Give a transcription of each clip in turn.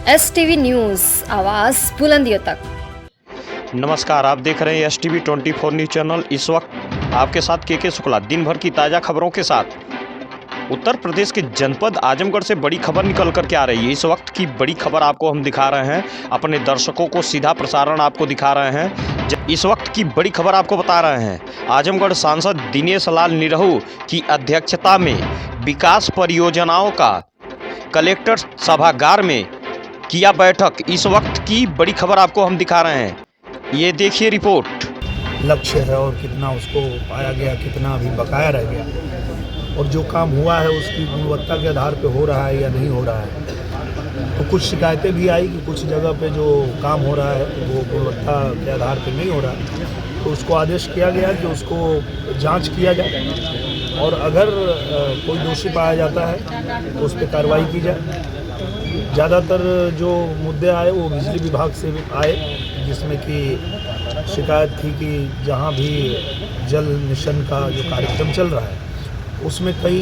STV news, आवाज़ बुलंदियों तक। नमस्कार, आप देख रहे हैं STV 24 न्यूज़ चैनल। इस वक्त आपके साथ के शुक्ला दिन भर की ताज़ा खबरों के साथ। उत्तर प्रदेश के जनपद आजमगढ़ से बड़ी खबर निकल कर के आ रही है। इस वक्त की बड़ी खबर आपको हम दिखा रहे हैं, अपने दर्शकों को सीधा प्रसारण आपको दिखा रहे हैं। इस वक्त की बड़ी खबर आपको बता रहे हैं। आजमगढ़ सांसद दिनेश लाल निरहू की अध्यक्षता में विकास परियोजनाओं का कलेक्टर सभागार में किया बैठक। इस वक्त की बड़ी खबर आपको हम दिखा रहे हैं, ये देखिए रिपोर्ट। लक्ष्य है और कितना उसको पाया गया, कितना अभी बकाया रह गया, और जो काम हुआ है उसकी गुणवत्ता के आधार पे हो रहा है या नहीं हो रहा है। तो कुछ शिकायतें भी आई कि कुछ जगह पे जो काम हो रहा है वो गुणवत्ता के आधार पे नहीं हो रहा है। तो उसको आदेश किया गया कि उसको जांच किया जाए, और अगर कोई दोषी पाया जाता है तो उस पर कार्रवाई की जाए। ज़्यादातर जो मुद्दे आए वो बिजली विभाग से आए, जिसमें कि शिकायत थी कि जहाँ भी जल मिशन का जो कार्यक्रम चल रहा है उसमें कई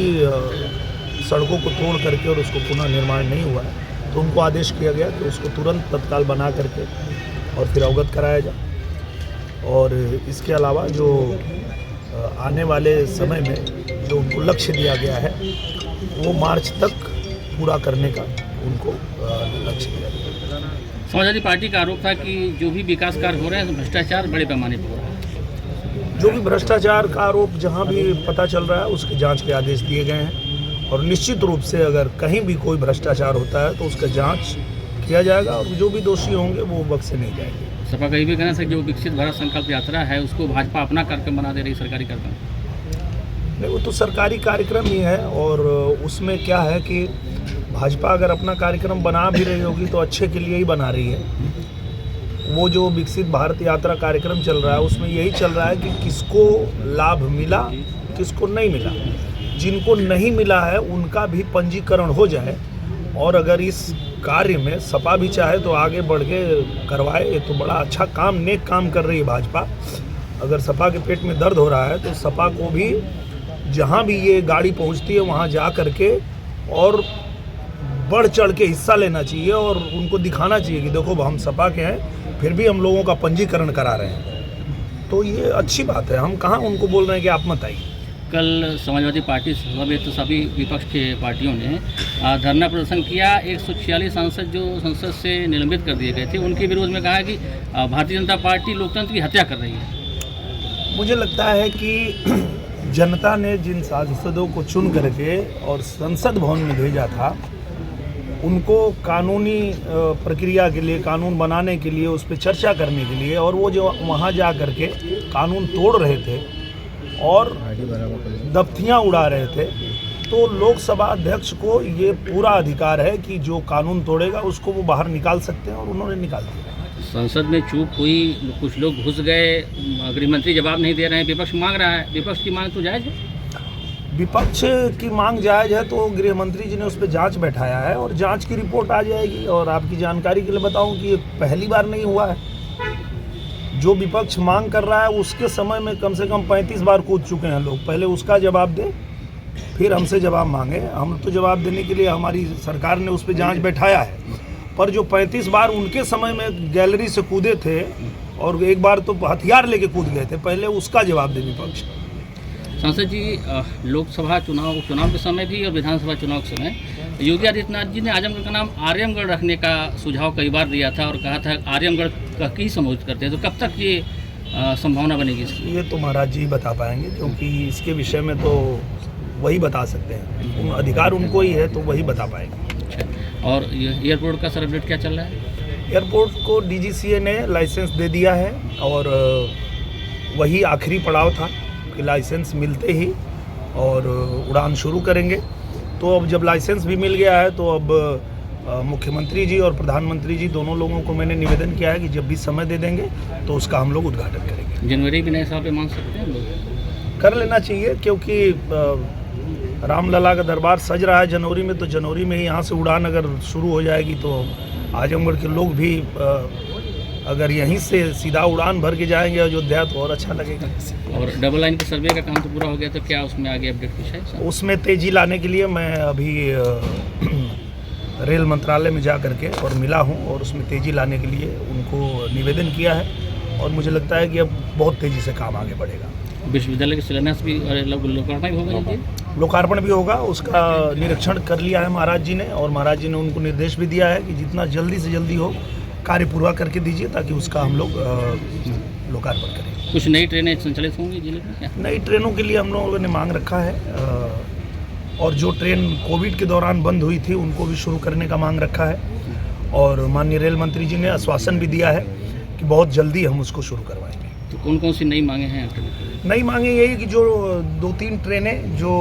सड़कों को तोड़ करके और उसको पुनः निर्माण नहीं हुआ है। तो उनको आदेश किया गया कि उसको तुरंत तत्काल बना करके और फिर अवगत कराया जाए। और इसके अलावा जो आने वाले समय में जो उनको लक्ष्य दिया गया है वो मार्च तक पूरा करने का उनको लक्ष्य दिया गया। समाजवादी पार्टी का आरोप था कि जो भी विकास कार्य हो रहे हैं भ्रष्टाचार बड़े पैमाने पर हो रहा है। जो भी भ्रष्टाचार का आरोप जहां भी पता चल रहा है उसकी जांच के आदेश दिए गए हैं, और निश्चित रूप से अगर कहीं भी कोई भ्रष्टाचार होता है तो उसका जांच किया जाएगा, और जो भी दोषी होंगे वो बख्शे नहीं जाएंगे। सपा का ये भी कहना है कि जो विकसित भारत संकल्प यात्रा है उसको भाजपा अपना कार्यक्रम बना दे रही सरकारी कार्यक्रम। नहीं, वो तो सरकारी कार्यक्रम ही है, और उसमें क्या है कि भाजपा अगर अपना कार्यक्रम बना भी रही होगी तो अच्छे के लिए ही बना रही है। वो जो विकसित भारत यात्रा कार्यक्रम चल रहा है उसमें यही चल रहा है कि किसको लाभ मिला, किसको नहीं मिला। जिनको नहीं मिला है उनका भी पंजीकरण हो जाए, और अगर इस कार्य में सपा भी चाहे तो आगे बढ़ के करवाए। ये तो बड़ा अच्छा काम, नेक काम कर रही है भाजपा। अगर सपा के पेट में दर्द हो रहा है तो सपा को भी जहाँ भी ये गाड़ी पहुँचती है वहाँ जा करके और बढ़ चढ़ के हिस्सा लेना चाहिए, और उनको दिखाना चाहिए कि देखो हम सपा के हैं फिर भी हम लोगों का पंजीकरण करा रहे हैं। तो ये अच्छी बात है। हम कहाँ उनको बोल रहे हैं कि आप मत आइए। कल समाजवादी पार्टी समेत तो सभी विपक्ष के पार्टियों ने धरना प्रदर्शन किया। 146 सांसद जो संसद से निलंबित कर दिए गए थे उनके विरोध में कहा कि भारतीय जनता पार्टी लोकतंत्र की हत्या कर रही है। मुझे लगता है कि जनता ने जिन सांसदों को चुन करके और संसद भवन में भेजा था उनको कानूनी प्रक्रिया के लिए, कानून बनाने के लिए, उस पर चर्चा करने के लिए, और वो जो वहाँ जा करके कानून तोड़ रहे थे और दफ्तियाँ उड़ा रहे थे, तो लोकसभा अध्यक्ष को ये पूरा अधिकार है कि जो कानून तोड़ेगा उसको वो बाहर निकाल सकते हैं, और उन्होंने निकाल दिया। संसद में चूक हुई, कुछ लोग घुस गए, गृहमंत्री जवाब नहीं दे रहे हैं, विपक्ष मांग रहा है। विपक्ष की मांग तो जायज़ है। विपक्ष की मांग जायज़ है तो गृह मंत्री जी ने उस पर जांच बैठाया है, और जांच की रिपोर्ट आ जाएगी। और आपकी जानकारी के लिए बताऊं कि ये पहली बार नहीं हुआ है। जो विपक्ष मांग कर रहा है उसके समय में कम से कम 35 बार कूद चुके हैं लोग। पहले उसका जवाब दें, फिर हमसे जवाब मांगे। हम तो जवाब देने के लिए हमारी सरकार ने उस पर जाँच बैठाया है, पर जो 35 बार उनके समय में गैलरी से कूदे थे और एक बार तो हथियार लेके कूद गए थे, पहले उसका जवाब दे विपक्ष। सांसद जी, लोकसभा चुनाव के समय भी और विधानसभा चुनाव के समय योगी आदित्यनाथ जी ने आजमगढ़ का नाम आर्यमगढ़ रखने का सुझाव कई बार दिया था, और कहा था आर्यमगढ़ का की संबोधित करते हैं। तो कब तक ये संभावना बनेगी इसकी? ये तो महाराज जी बता पाएंगे, क्योंकि इसके विषय में तो वही बता सकते हैं। अधिकार उनको ही है तो वही बता पाएंगे। अच्छा, और एयरपोर्ट का सर अपडेट क्या चल रहा है? एयरपोर्ट को DGCA ने लाइसेंस दे दिया है, और वही आखिरी पड़ाव था कि लाइसेंस मिलते ही और उड़ान शुरू करेंगे। तो अब जब लाइसेंस भी मिल गया है तो अब मुख्यमंत्री जी और प्रधानमंत्री जी दोनों लोगों को मैंने निवेदन किया है कि जब भी समय दे देंगे तो उसका हम लोग उद्घाटन करेंगे। जनवरी भी नए साल पे मान सकते हैं लोग? कर लेना चाहिए, क्योंकि रामलला का दरबार सज रहा है जनवरी में, तो जनवरी में ही यहाँ से उड़ान अगर शुरू हो जाएगी तो आजमगढ़ के लोग भी अगर यहीं से सीधा उड़ान भर के जाएंगे अयोध्या तो और अच्छा लगेगा। और डबल लाइन के सर्वे का काम तो पूरा हो गया, तो क्या उसमें आगे अपडेट कुछ है? उसमें तेज़ी लाने के लिए मैं अभी रेल मंत्रालय में जा करके और मिला हूँ और उसमें तेज़ी लाने के लिए उनको निवेदन किया है और मुझे लगता है कि अब बहुत तेज़ी से काम आगे बढ़ेगा। विश्वविद्यालय के शिलान्यास भी लोकार्पण भी होगा जी? लोकार्पण भी होगा, उसका निरीक्षण कर लिया है महाराज जी ने और महाराज जी ने उनको निर्देश भी दिया है कि जितना जल्दी से जल्दी हो कार्य पूरा करके दीजिए ताकि उसका हम लोग लोकार्पण करें। कुछ नई ट्रेनें संचालित होंगी जिले में क्या? नई ट्रेनों के लिए हम लोगों ने मांग रखा है और जो ट्रेन कोविड के दौरान बंद हुई थी उनको भी शुरू करने का मांग रखा है और माननीय रेल मंत्री जी ने आश्वासन भी दिया है कि बहुत जल्दी हम उसको शुरू करवाएंगे। तो कौन कौन सी नई मांगे हैं? नई मांगे यही कि जो 2-3 ट्रेनें जो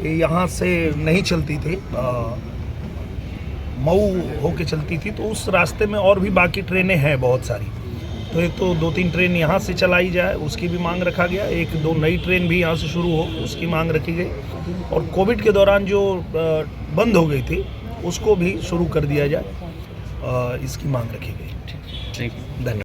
यहाँ से नहीं चलती थी, मऊ होके चलती थी, तो उस रास्ते में और भी बाकी ट्रेनें हैं बहुत सारी, तो एक तो 2-3 ट्रेन यहाँ से चलाई जाए उसकी भी मांग रखा गया, 1-2 नई ट्रेन भी यहाँ से शुरू हो उसकी मांग रखी गई और कोविड के दौरान जो बंद हो गई थी उसको भी शुरू कर दिया जाए, इसकी मांग रखी गई। Thank you. धन्यवाद।